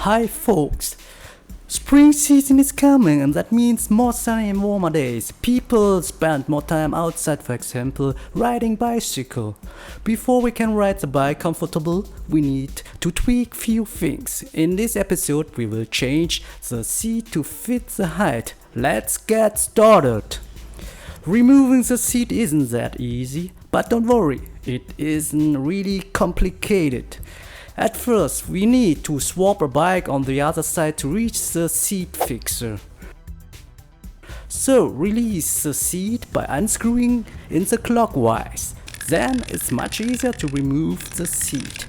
Hi folks! Spring season is coming and that means more sunny and warmer days. People spend more time outside, for example, riding bicycle. Before we can ride the bike comfortable, we need to tweak few things. In this episode we will change the seat to fit the height. Let's get started! Removing the seat isn't that easy, but don't worry, it isn't really complicated. At first, we need to swap a bike on the other side to reach the seat fixer. So, release the seat by unscrewing in the clockwise. Then it's much easier to remove the seat.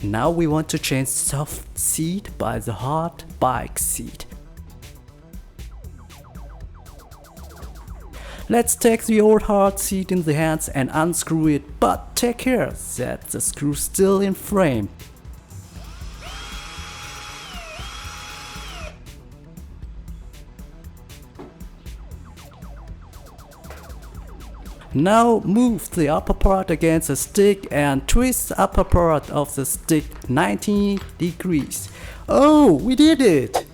Now we want to change soft seat by the hard bike seat. Let's take the old hard seat in the hands and unscrew it, but take care that the screw's still in frame. Now move the upper part against the stick and twist the upper part of the stick 90 degrees. Oh, we did it!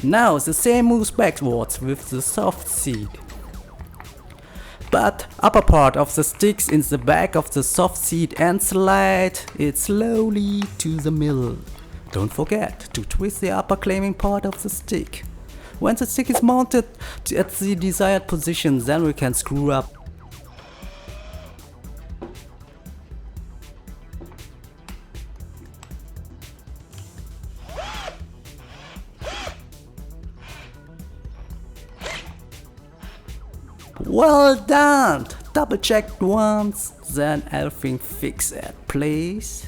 Now the same moves backwards with the soft seat. But upper part of the sticks in the back of the soft seat and slide it slowly to the middle. Don't forget to twist the upper claiming part of the stick. When the stick is mounted at the desired position, then we can screw up. Well done! Double check once, then everything fixed at place.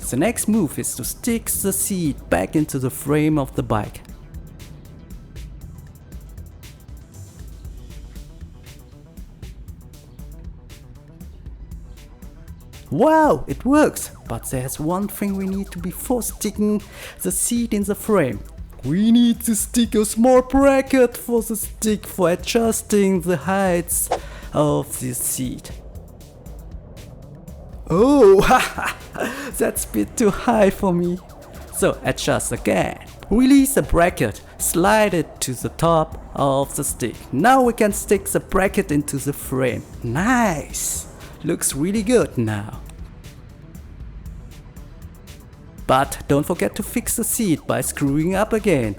The next move is to stick the seat back into the frame of the bike. Wow, it works! But there's one thing we need to before sticking the seat in the frame. We need to stick a small bracket for the stick for adjusting the heights of the seat. Oh, that's a bit too high for me. So adjust again. Release the bracket, slide it to the top of the stick. Now we can stick the bracket into the frame. Nice! Looks really good now. But don't forget to fix the seat by screwing up again.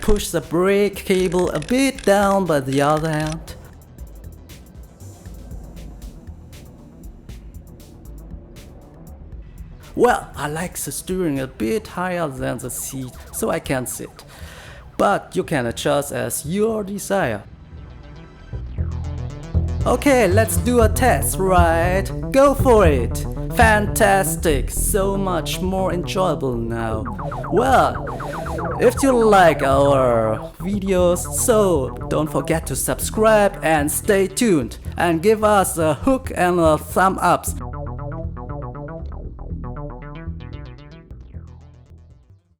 Push the brake cable a bit down by the other hand. Well, I like the steering a bit higher than the seat, so I can sit. But you can adjust as your desire. Okay, let's do a test ride. Go for it! Fantastic! So much more enjoyable now. Well, if you like our videos, so don't forget to subscribe and stay tuned and give us a hook and a thumb up.